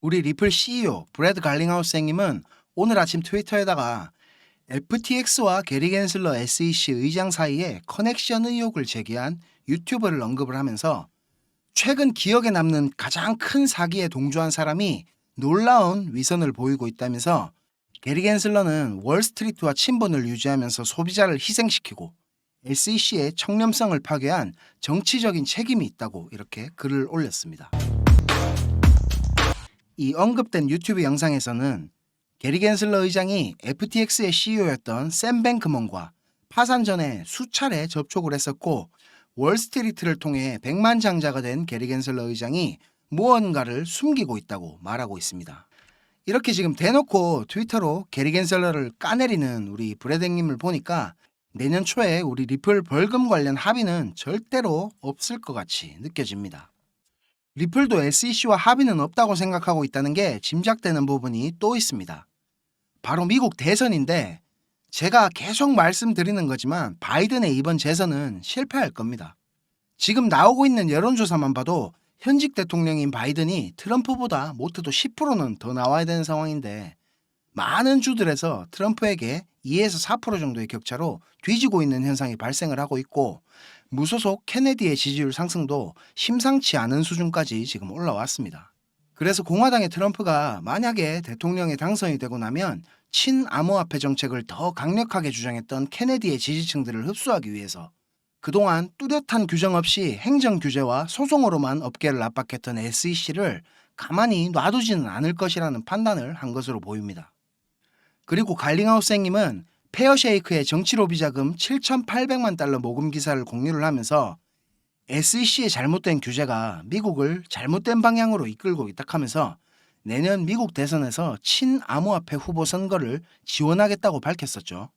우리 리플 CEO 브래드 갈링하우스 형님은 오늘 아침 트위터에다가 FTX와 게리 겐슬러 SEC 의장 사이에 커넥션 의혹을 제기한 유튜버를 언급을 하면서 최근 기억에 남는 가장 큰 사기에 동조한 사람이 놀라운 위선을 보이고 있다면서 게리 겐슬러는 월스트리트와 친분을 유지하면서 소비자를 희생시키고 SEC의 청렴성을 파괴한 정치적인 책임이 있다고 이렇게 글을 올렸습니다. 이 언급된 유튜브 영상에서는 게리 겐슬러 의장이 FTX의 CEO였던 샘 뱅크먼과 파산 전에 수차례 접촉을 했었고 월스트리트를 통해 백만장자가 된 게리 겐슬러 의장이 무언가를 숨기고 있다고 말하고 있습니다. 이렇게 지금 대놓고 트위터로 게리 겐슬러를 까내리는 우리 브래드님을 보니까 내년 초에 우리 리플 벌금 관련 합의는 절대로 없을 것 같이 느껴집니다. 리플도 SEC와 합의는 없다고 생각하고 있다는 게 짐작되는 부분이 또 있습니다. 바로 미국 대선인데 제가 계속 말씀드리는 거지만 바이든의 이번 재선은 실패할 겁니다. 지금 나오고 있는 여론조사만 봐도 현직 대통령인 바이든이 트럼프보다 못해도 10%는 더 나와야 되는 상황인데 많은 주들에서 트럼프에게 2에서 4% 정도의 격차로 뒤지고 있는 현상이 발생을 하고 있고 무소속 케네디의 지지율 상승도 심상치 않은 수준까지 지금 올라왔습니다. 그래서 공화당의 트럼프가 만약에 대통령에 당선이 되고 나면 친암호화폐 정책을 더 강력하게 주장했던 케네디의 지지층들을 흡수하기 위해서 그동안 뚜렷한 규정 없이 행정 규제와 소송으로만 업계를 압박했던 SEC를 가만히 놔두지는 않을 것이라는 판단을 한 것으로 보입니다. 그리고 갈링하우스 형님은 페어쉐이크의 정치 로비 자금 7,800만 달러 모금 기사를 공유를 하면서 SEC의 잘못된 규제가 미국을 잘못된 방향으로 이끌고 있다 하면서 내년 미국 대선에서 친암호화폐 후보 선거를 지원하겠다고 밝혔었죠.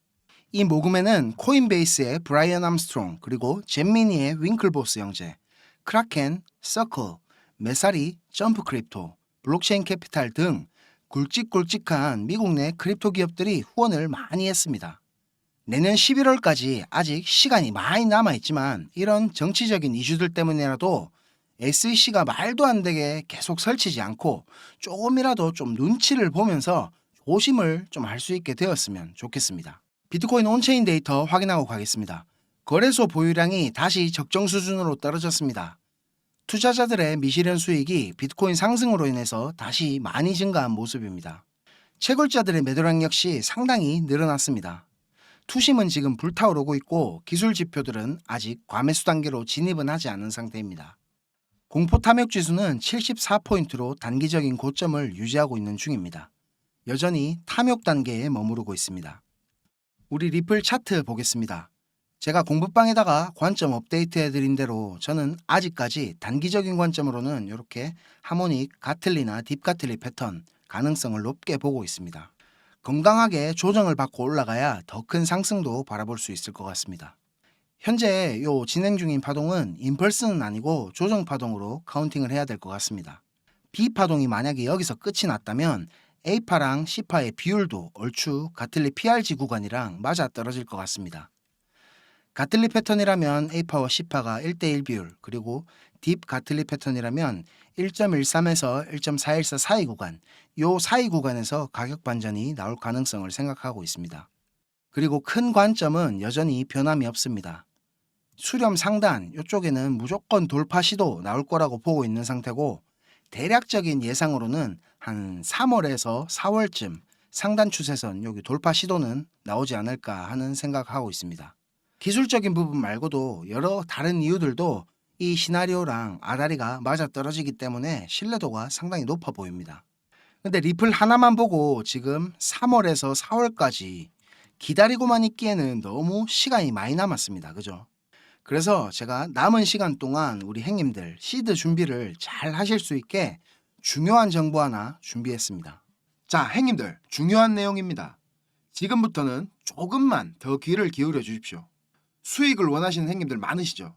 이 모금에는 코인베이스의 브라이언 암스트롱 그리고 잼미니의 윙클보스 형제, 크라켄, 서클, 메사리, 점프 크립토, 블록체인 캐피탈 등 굵직굵직한 미국 내 크립토 기업들이 후원을 많이 했습니다. 내년 11월까지 아직 시간이 많이 남아있지만 이런 정치적인 이슈들 때문이라도 SEC가 말도 안 되게 계속 설치지 않고 조금이라도 좀 눈치를 보면서 조심을 좀 할 수 있게 되었으면 좋겠습니다. 비트코인 온체인 데이터 확인하고 가겠습니다. 거래소 보유량이 다시 적정 수준으로 떨어졌습니다. 투자자들의 미실현 수익이 비트코인 상승으로 인해서 다시 많이 증가한 모습입니다. 채굴자들의 매도량 역시 상당히 늘어났습니다. 투심은 지금 불타오르고 있고 기술 지표들은 아직 과매수 단계로 진입은 하지 않은 상태입니다. 공포 탐욕 지수는 74포인트로 단기적인 고점을 유지하고 있는 중입니다. 여전히 탐욕 단계에 머무르고 있습니다. 우리 리플 차트 보겠습니다. 제가 공부방에다가 관점 업데이트 해드린 대로 저는 아직까지 단기적인 관점으로는 이렇게 하모닉, 가틀리나 딥가틀리 패턴 가능성을 높게 보고 있습니다. 건강하게 조정을 받고 올라가야 더 큰 상승도 바라볼 수 있을 것 같습니다. 현재 요 진행 중인 파동은 임펄스는 아니고 조정 파동으로 카운팅을 해야 될 것 같습니다. B 파동이 만약에 여기서 끝이 났다면 A파랑 C파의 비율도 얼추 가틀리 PRG 구간이랑 맞아 떨어질 것 같습니다. 가틀리 패턴이라면 A파와 C파가 1대1 비율, 그리고 딥 가틀리 패턴이라면 1.13에서 1.414 사이 구간, 요 사이 구간에서 가격 반전이 나올 가능성을 생각하고 있습니다. 그리고 큰 관점은 여전히 변함이 없습니다. 수렴 상단 이쪽에는 무조건 돌파 시도 나올 거라고 보고 있는 상태고 대략적인 예상으로는 한 3월에서 4월쯤 상단 추세선 여기 돌파 시도는 나오지 않을까 하는 생각하고 있습니다. 기술적인 부분 말고도 여러 다른 이유들도 이 시나리오랑 아다리가 맞아떨어지기 때문에 신뢰도가 상당히 높아 보입니다. 근데 리플 하나만 보고 지금 3월에서 4월까지 기다리고만 있기에는 너무 시간이 많이 남았습니다. 그죠? 그래서 제가 남은 시간 동안 우리 형님들 시드 준비를 잘 하실 수 있게 중요한 정보 하나 준비했습니다. 자, 형님들 중요한 내용입니다. 지금부터는 조금만 더 귀를 기울여 주십시오. 수익을 원하시는 형님들 많으시죠?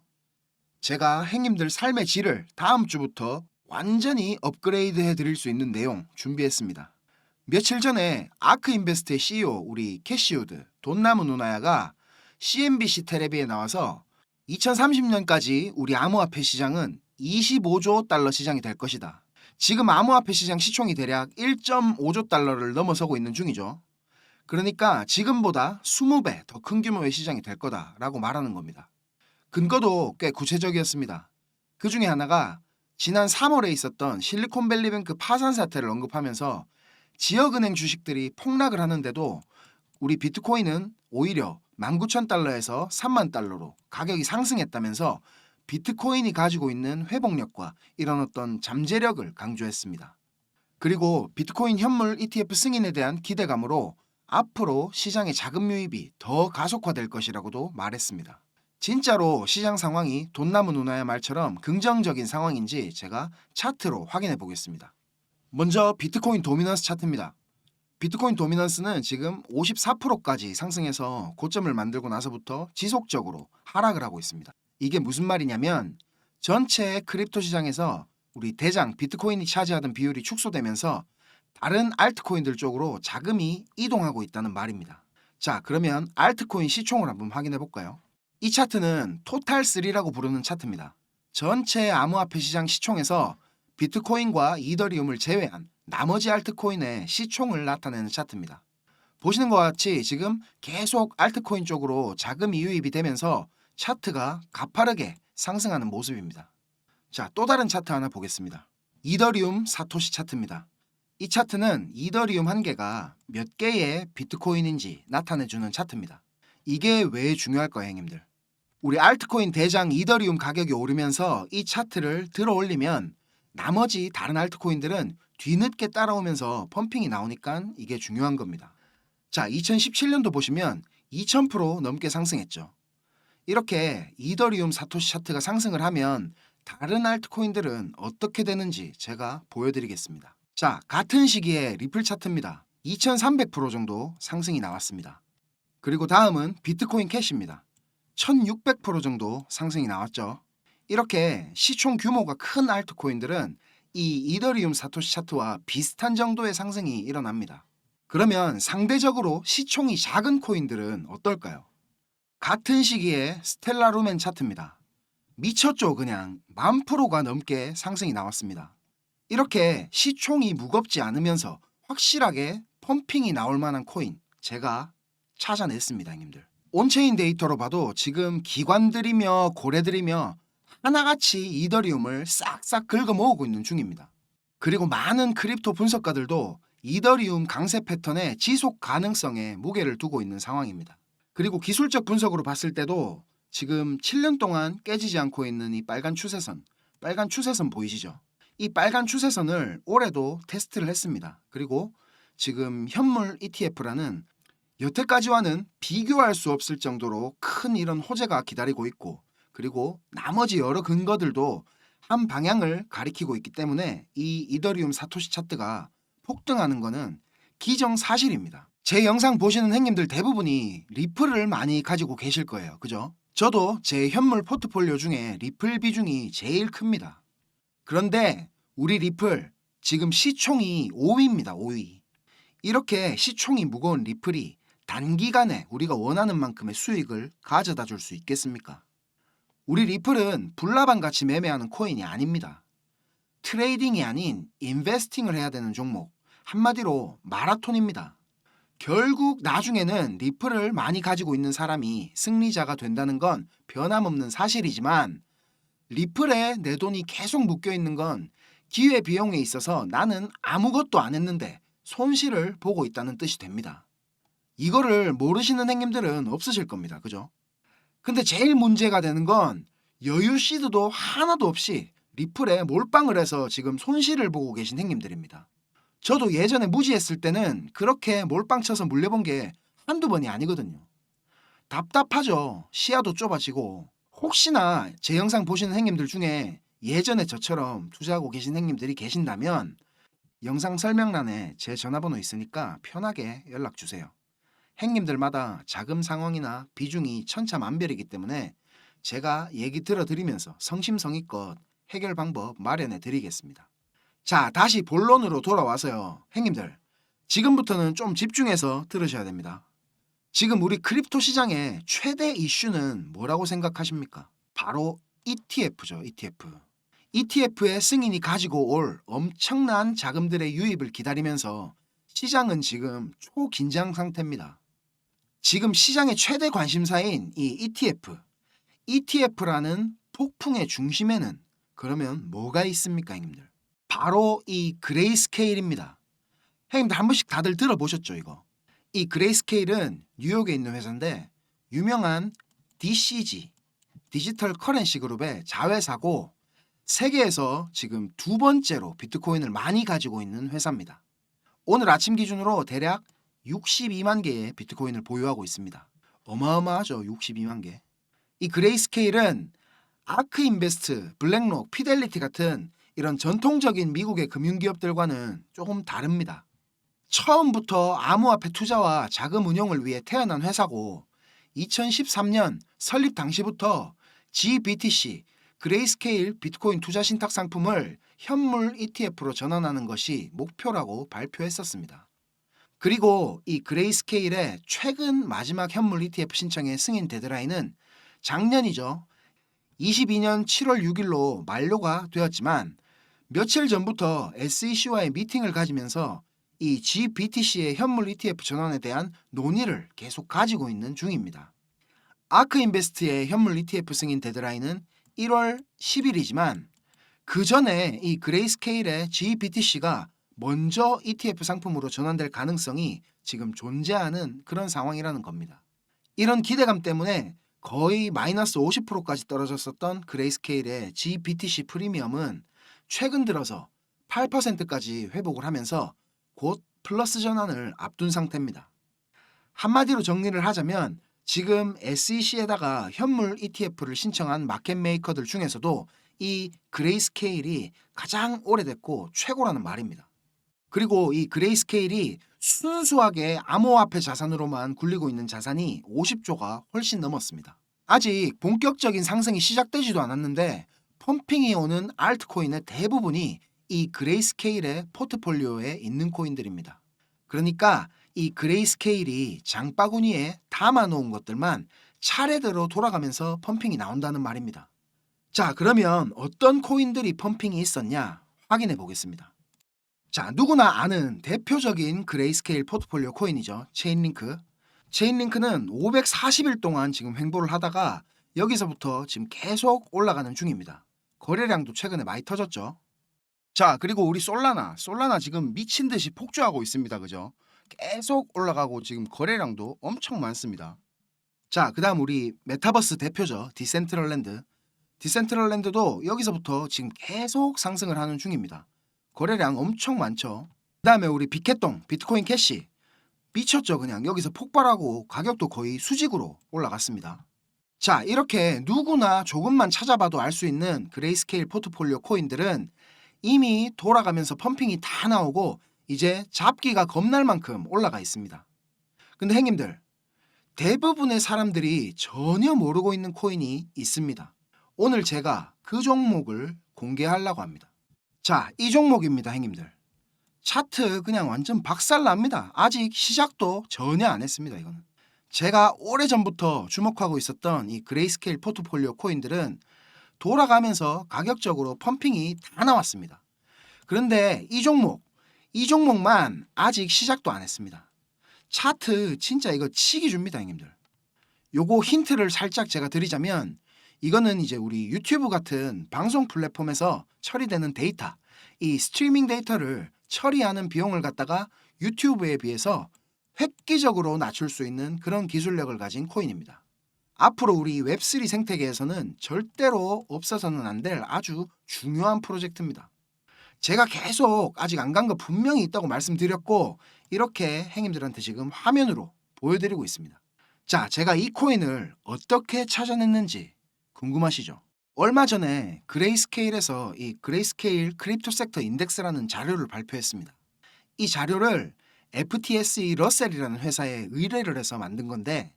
제가 형님들 삶의 질을 다음 주부터 완전히 업그레이드 해드릴 수 있는 내용 준비했습니다. 며칠 전에 아크인베스트의 CEO 우리 캐시우드 돈 남은 누나야가 CNBC 텔레비에 나와서 2030년까지 우리 암호화폐 시장은 25조 달러 시장이 될 것이다. 지금 암호화폐 시장 시총이 대략 1.5조 달러를 넘어서고 있는 중이죠. 그러니까 지금보다 20배 더 큰 규모의 시장이 될 거다라고 말하는 겁니다. 근거도 꽤 구체적이었습니다. 그 중에 하나가 지난 3월에 있었던 실리콘밸리뱅크 파산 사태를 언급하면서 지역은행 주식들이 폭락을 하는데도 우리 비트코인은 오히려 19,000달러에서 30,000달러로 가격이 상승했다면서 비트코인이 가지고 있는 회복력과 이런 어떤 잠재력을 강조했습니다. 그리고 비트코인 현물 ETF 승인에 대한 기대감으로 앞으로 시장의 자금 유입이 더 가속화될 것이라고도 말했습니다. 진짜로 시장 상황이 돈 남은 누나의 말처럼 긍정적인 상황인지 제가 차트로 확인해 보겠습니다. 먼저 비트코인 도미넌스 차트입니다. 비트코인 도미넌스는 지금 54%까지 상승해서 고점을 만들고 나서부터 지속적으로 하락을 하고 있습니다. 이게 무슨 말이냐면 전체 크립토 시장에서 우리 대장 비트코인이 차지하던 비율이 축소되면서 다른 알트코인들 쪽으로 자금이 이동하고 있다는 말입니다. 자, 그러면 알트코인 시총을 한번 확인해 볼까요? 이 차트는 토탈3라고 부르는 차트입니다. 전체 암호화폐 시장 시총에서 비트코인과 이더리움을 제외한 나머지 알트코인의 시총을 나타내는 차트입니다. 보시는 것 같이 지금 계속 알트코인 쪽으로 자금이 유입이 되면서 차트가 가파르게 상승하는 모습입니다. 자, 또 다른 차트 하나 보겠습니다. 이더리움 사토시 차트입니다. 이 차트는 이더리움 한 개가 몇 개의 비트코인인지 나타내주는 차트입니다. 이게 왜 중요할까요, 형님들? 우리 알트코인 대장 이더리움 가격이 오르면서 이 차트를 들어 올리면 나머지 다른 알트코인들은 뒤늦게 따라오면서 펌핑이 나오니까 이게 중요한 겁니다. 자, 2017년도 보시면 2000% 넘게 상승했죠. 이렇게 이더리움 사토시 차트가 상승을 하면 다른 알트코인들은 어떻게 되는지 제가 보여드리겠습니다. 자, 같은 시기에 리플 차트입니다. 2300% 정도 상승이 나왔습니다. 그리고 다음은 비트코인 캐시입니다. 1600% 정도 상승이 나왔죠. 이렇게 시총 규모가 큰 알트코인들은 이 이더리움 사토시 차트와 비슷한 정도의 상승이 일어납니다. 그러면 상대적으로 시총이 작은 코인들은 어떨까요? 같은 시기에 스텔라 루멘 차트입니다. 미쳤죠. 그냥 10,000%가 넘게 상승이 나왔습니다. 이렇게 시총이 무겁지 않으면서 확실하게 펌핑이 나올 만한 코인 제가 찾아냈습니다, 형님들. 온체인 데이터로 봐도 지금 기관들이며 고래들이며 하나같이 이더리움을 싹싹 긁어 모으고 있는 중입니다. 그리고 많은 크립토 분석가들도 이더리움 강세 패턴의 지속 가능성에 무게를 두고 있는 상황입니다. 그리고 기술적 분석으로 봤을 때도 지금 7년 동안 깨지지 않고 있는 이 빨간 추세선 보이시죠? 이 빨간 추세선을 올해도 테스트를 했습니다. 그리고 지금 현물 ETF라는 여태까지와는 비교할 수 없을 정도로 큰 이런 호재가 기다리고 있고, 그리고 나머지 여러 근거들도 한 방향을 가리키고 있기 때문에 이 이더리움 사토시 차트가 폭등하는 것은 기정사실입니다. 제 영상 보시는 형님들 대부분이 리플을 많이 가지고 계실 거예요. 그죠? 저도 제 현물 포트폴리오 중에 리플 비중이 제일 큽니다. 그런데 우리 리플 지금 시총이 5위입니다. 5위. 이렇게 시총이 무거운 리플이 단기간에 우리가 원하는 만큼의 수익을 가져다 줄 수 있겠습니까? 우리 리플은 불나방같이 매매하는 코인이 아닙니다. 트레이딩이 아닌 인베스팅을 해야 되는 종목, 한마디로 마라톤입니다. 결국 나중에는 리플을 많이 가지고 있는 사람이 승리자가 된다는 건 변함없는 사실이지만, 리플에 내 돈이 계속 묶여 있는 건 기회비용에 있어서 나는 아무것도 안 했는데 손실을 보고 있다는 뜻이 됩니다. 이거를 모르시는 형님들은 없으실 겁니다. 그죠? 근데 제일 문제가 되는 건 여유 시드도 하나도 없이 리플에 몰빵을 해서 지금 손실을 보고 계신 형님들입니다. 저도 예전에 무지했을 때는 그렇게 몰빵 쳐서 물려본 게 한두 번이 아니거든요. 답답하죠. 시야도 좁아지고. 혹시나 제 영상 보시는 형님들 중에 예전에 저처럼 투자하고 계신 형님들이 계신다면 영상 설명란에 제 전화번호 있으니까 편하게 연락 주세요. 형님들마다 자금 상황이나 비중이 천차만별이기 때문에 제가 얘기 들어드리면서 성심성의껏 해결 방법 마련해 드리겠습니다. 자, 다시 본론으로 돌아와서요. 형님들, 지금부터는 좀 집중해서 들으셔야 됩니다. 지금 우리 크립토 시장의 최대 이슈는 뭐라고 생각하십니까? 바로 ETF죠. ETF. ETF의 승인이 가지고 올 엄청난 자금들의 유입을 기다리면서 시장은 지금 초긴장 상태입니다. 지금 시장의 최대 관심사인 이 ETF라는 폭풍의 중심에는 그러면 뭐가 있습니까, 형님들? 바로 이 그레이스케일입니다. 형님들 한 번씩 다들 들어보셨죠, 이거? 이 그레이스케일은 뉴욕에 있는 회사인데 유명한 DCG, 디지털 커런시 그룹의 자회사고 세계에서 지금 두 번째로 비트코인을 많이 가지고 있는 회사입니다. 오늘 아침 기준으로 대략 62만 개의 비트코인을 보유하고 있습니다. 어마어마하죠, 62만 개. 이 그레이스케일은 아크인베스트, 블랙록, 피델리티 같은 이런 전통적인 미국의 금융기업들과는 조금 다릅니다. 처음부터 암호화폐 투자와 자금 운용을 위해 태어난 회사고 2013년 설립 당시부터 GBTC, 그레이스케일 비트코인 투자 신탁 상품을 현물 ETF로 전환하는 것이 목표라고 발표했었습니다. 그리고 이 그레이스케일의 최근 마지막 현물 ETF 신청의 승인 데드라인은 작년이죠. 22년 7월 6일로 만료가 되었지만 며칠 전부터 SEC와의 미팅을 가지면서 이 GBTC의 현물 ETF 전환에 대한 논의를 계속 가지고 있는 중입니다. 아크인베스트의 현물 ETF 승인 데드라인은 1월 10일이지만 그 전에 이 그레이스케일의 GBTC가 먼저 ETF 상품으로 전환될 가능성이 지금 존재하는 그런 상황이라는 겁니다. 이런 기대감 때문에 거의 마이너스 50%까지 떨어졌었던 그레이스케일의 GBTC 프리미엄은 최근 들어서 8%까지 회복을 하면서 곧 플러스 전환을 앞둔 상태입니다. 한마디로 정리를 하자면 지금 SEC에다가 현물 ETF를 신청한 마켓 메이커들 중에서도 이 그레이스케일이 가장 오래됐고 최고라는 말입니다. 그리고 이 그레이스케일이 순수하게 암호화폐 자산으로만 굴리고 있는 자산이 50조가 훨씬 넘었습니다. 아직 본격적인 상승이 시작되지도 않았는데 펌핑이 오는 알트코인의 대부분이 이 그레이스케일의 포트폴리오에 있는 코인들입니다. 그러니까 이 그레이스케일이 장바구니에 담아놓은 것들만 차례대로 돌아가면서 펌핑이 나온다는 말입니다. 자, 그러면 어떤 코인들이 펌핑이 있었냐 확인해 보겠습니다. 자, 누구나 아는 대표적인 그레이스케일 포트폴리오 코인이죠. 체인링크. 체인링크는 540일 동안 지금 횡보를 하다가 여기서부터 지금 계속 올라가는 중입니다. 거래량도 최근에 많이 터졌죠. 자, 그리고 우리 솔라나 지금 미친 듯이 폭주하고 있습니다. 그죠? 계속 올라가고 지금 거래량도 엄청 많습니다. 자, 그 다음 우리 메타버스 대표죠. 디센트럴랜드도 여기서부터 지금 계속 상승을 하는 중입니다. 거래량 엄청 많죠. 그 다음에 우리 빅캣동, 비트코인 캐시 미쳤죠. 그냥 여기서 폭발하고 가격도 거의 수직으로 올라갔습니다. 자, 이렇게 누구나 조금만 찾아봐도 알 수 있는 그레이스케일 포트폴리오 코인들은 이미 돌아가면서 펌핑이 다 나오고 이제 잡기가 겁날 만큼 올라가 있습니다. 근데 형님들, 대부분의 사람들이 전혀 모르고 있는 코인이 있습니다. 오늘 제가 그 종목을 공개하려고 합니다. 자, 이 종목입니다, 형님들. 차트 그냥 완전 박살납니다. 아직 시작도 전혀 안 했습니다. 이거는 제가 오래전부터 주목하고 있었던 이 그레이스케일 포트폴리오 코인들은 돌아가면서 가격적으로 펌핑이 다 나왔습니다. 그런데 이 종목만 아직 시작도 안 했습니다. 차트 진짜 이거 치기 줍니다, 형님들. 요거 힌트를 살짝 제가 드리자면 이거는 이제 우리 유튜브 같은 방송 플랫폼에서 처리되는 데이터, 이 스트리밍 데이터를 처리하는 비용을 갖다가 유튜브에 비해서 획기적으로 낮출 수 있는 그런 기술력을 가진 코인입니다. 앞으로 우리 웹3 생태계에서는 절대로 없어서는 안 될 아주 중요한 프로젝트입니다. 제가 계속 아직 안 간 거 분명히 있다고 말씀드렸고 이렇게 행님들한테 지금 화면으로 보여드리고 있습니다. 자, 제가 이 코인을 어떻게 찾아냈는지 궁금하시죠? 얼마 전에 그레이스케일에서 이 그레이스케일 크립토 섹터 인덱스라는 자료를 발표했습니다. 이 자료를 FTSE 러셀이라는 회사에 의뢰를 해서 만든 건데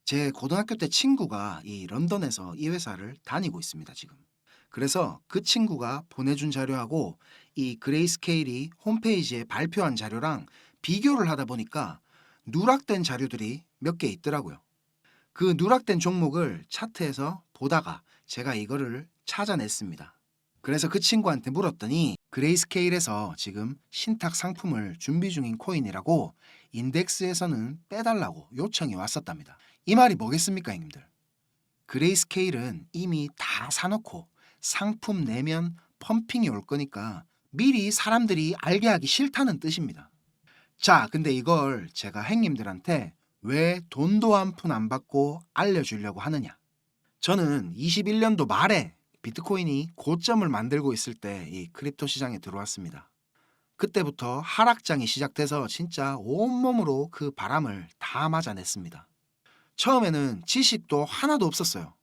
제 고등학교 때 친구가 이 런던에서 이 회사를 다니고 있습니다, 지금. 그래서 그 친구가 보내준 자료하고 이 그레이스케일이 홈페이지에 발표한 자료랑 비교를 하다 보니까 누락된 자료들이 몇 개 있더라고요. 그 누락된 종목을 차트에서 보다가 제가 이거를 찾아냈습니다. 그래서 그 친구한테 물었더니 그레이스케일에서 지금 신탁 상품을 준비 중인 코인이라고 인덱스에서는 빼달라고 요청이 왔었답니다. 이 말이 뭐겠습니까, 형님들? 그레이스케일은 이미 다 사놓고 상품 내면 펌핑이 올 거니까 미리 사람들이 알게 하기 싫다는 뜻입니다. 자, 근데 이걸 제가 형님들한테 왜 돈도 한 푼 안 받고 알려주려고 하느냐? 저는 21년도 말에 비트코인이 고점을 만들고 있을 때 이 크립토 시장에 들어왔습니다. 그때부터 하락장이 시작돼서 진짜 온몸으로 그 바람을 다 맞아냈습니다. 처음에는 지식도 하나도 없었어요.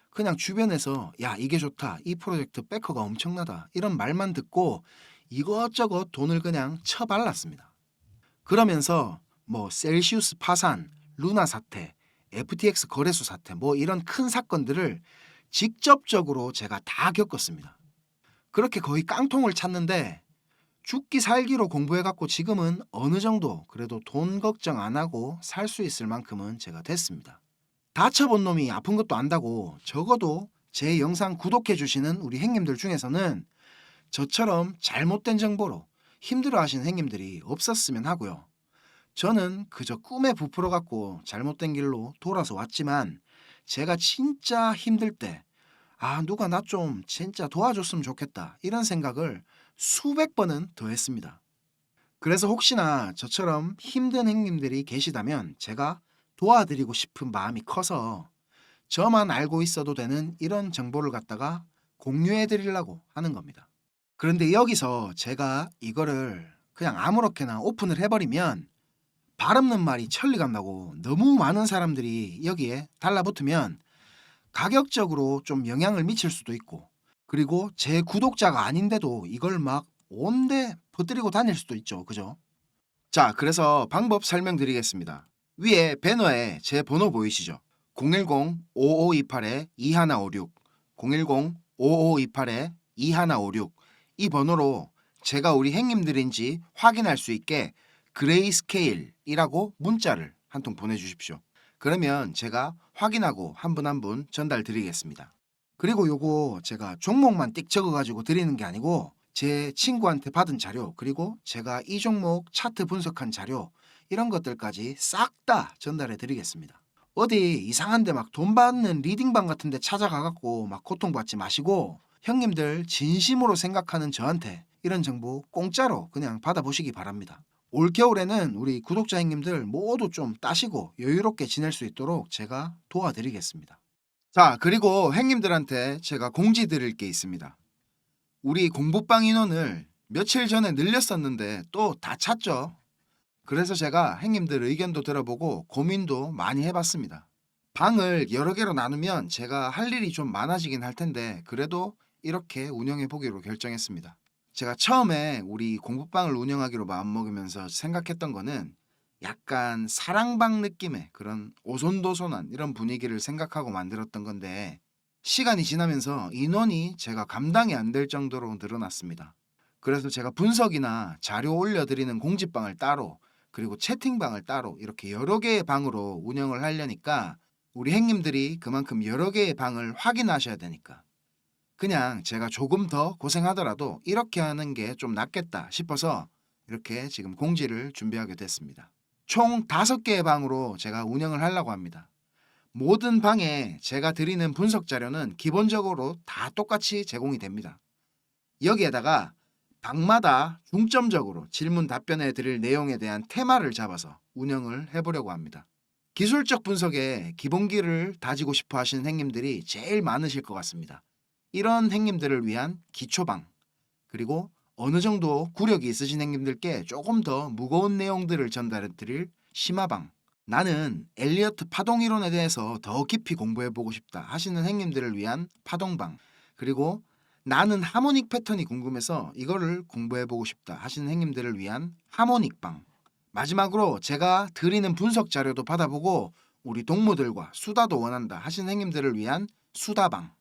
그냥 주변에서 야, 이게 좋다, 이 프로젝트 백커가 엄청나다 이런 말만 듣고 이것저것 돈을 그냥 쳐발랐습니다. 그러면서 뭐 셀시우스 파산, 루나 사태, FTX 거래소 사태 뭐 이런 큰 사건들을 직접적으로 제가 다 겪었습니다. 그렇게 거의 깡통을 찼는데 죽기 살기로 공부해갖고 지금은 어느 정도 그래도 돈 걱정 안 하고 살 수 있을 만큼은 제가 됐습니다. 다쳐본 놈이 아픈 것도 안다고 적어도 제 영상 구독해 주시는 우리 형님들 중에서는 저처럼 잘못된 정보로 힘들어하시는 형님들이 없었으면 하고요. 저는 그저 꿈에 부풀어갖고 잘못된 길로 돌아서 왔지만 제가 진짜 힘들 때 누가 나 좀 진짜 도와줬으면 좋겠다 이런 생각을 수백 번은 더 했습니다. 그래서 혹시나 저처럼 힘든 형님들이 계시다면 제가 도와드리고 싶은 마음이 커서 저만 알고 있어도 되는 이런 정보를 갖다가 공유해 드리려고 하는 겁니다. 그런데 여기서 제가 이거를 그냥 아무렇게나 오픈을 해버리면 발 없는 말이 천리가 나고 너무 많은 사람들이 여기에 달라붙으면 가격적으로 좀 영향을 미칠 수도 있고 그리고 제 구독자가 아닌데도 이걸 막 온데 퍼뜨리고 다닐 수도 있죠. 그죠? 자, 그래서 방법 설명드리겠습니다. 위에 배너에 제 번호 보이시죠? 010-5528-2156 010-5528-2156 이 번호로 제가 우리 형님들인지 확인할 수 있게 그레이스케일이라고 문자를 한 통 보내주십시오. 그러면 제가 확인하고 한 분 한 분 전달 드리겠습니다. 그리고 요거 제가 종목만 띡 적어가지고 드리는 게 아니고 제 친구한테 받은 자료 그리고 제가 이 종목 차트 분석한 자료 이런 것들까지 싹 다 전달해 드리겠습니다. 어디 이상한데 막 돈 받는 리딩방 같은 데 찾아가갖고 막 고통받지 마시고 형님들 진심으로 생각하는 저한테 이런 정보 공짜로 그냥 받아보시기 바랍니다. 올겨울에는 우리 구독자 형님들 모두 좀 따시고 여유롭게 지낼 수 있도록 제가 도와드리겠습니다. 자, 그리고 형님들한테 제가 공지 드릴 게 있습니다. 우리 공부방 인원을 며칠 전에 늘렸었는데 또 다 찼죠. 그래서 제가 형님들 의견도 들어보고 고민도 많이 해봤습니다. 방을 여러 개로 나누면 제가 할 일이 좀 많아지긴 할 텐데 그래도 이렇게 운영해 보기로 결정했습니다. 제가 처음에 우리 공부방을 운영하기로 마음먹으면서 생각했던 거는 약간 사랑방 느낌의 그런 오손도손한 이런 분위기를 생각하고 만들었던 건데 시간이 지나면서 인원이 제가 감당이 안 될 정도로 늘어났습니다. 그래서 제가 분석이나 자료 올려드리는 공지방을 따로 그리고 채팅방을 따로 이렇게 여러 개의 방으로 운영을 하려니까 우리 형님들이 그만큼 여러 개의 방을 확인하셔야 되니까 그냥 제가 조금 더 고생하더라도 이렇게 하는 게 좀 낫겠다 싶어서 이렇게 지금 공지를 준비하게 됐습니다. 총 5개의 방으로 제가 운영을 하려고 합니다. 모든 방에 제가 드리는 분석 자료는 기본적으로 다 똑같이 제공이 됩니다. 여기에다가 방마다 중점적으로 질문 답변해 드릴 내용에 대한 테마를 잡아서 운영을 해보려고 합니다. 기술적 분석에 기본기를 다지고 싶어 하시는 형님들이 제일 많으실 것 같습니다. 이런 형님들을 위한 기초방 그리고 어느 정도 구력이 있으신 형님들께 조금 더 무거운 내용들을 전달해 드릴 심화방 나는 엘리어트 파동 이론에 대해서 더 깊이 공부해보고 싶다 하시는 형님들을 위한 파동방 그리고 나는 하모닉 패턴이 궁금해서 이거를 공부해보고 싶다 하시는 형님들을 위한 하모닉방 마지막으로 제가 드리는 분석 자료도 받아보고 우리 동무들과 수다도 원한다 하시는 형님들을 위한 수다방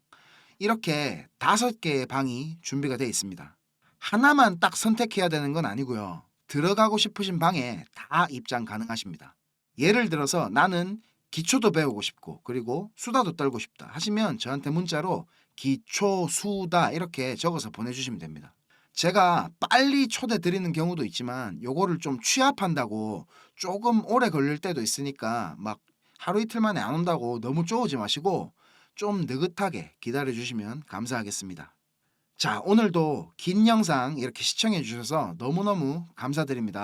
이렇게 5개의 방이 준비가 되어 있습니다. 하나만 딱 선택해야 되는 건 아니고요. 들어가고 싶으신 방에 다 입장 가능하십니다. 예를 들어서 나는 기초도 배우고 싶고 그리고 수다도 떨고 싶다 하시면 저한테 문자로 기초수다 이렇게 적어서 보내주시면 됩니다. 제가 빨리 초대 드리는 경우도 있지만 요거를 좀 취합한다고 조금 오래 걸릴 때도 있으니까 막 하루 이틀 만에 안 온다고 너무 쪼우지 마시고 좀 느긋하게 기다려 주시면 감사하겠습니다. 자, 오늘도 긴 영상 이렇게 시청해 주셔서 너무너무 감사드립니다.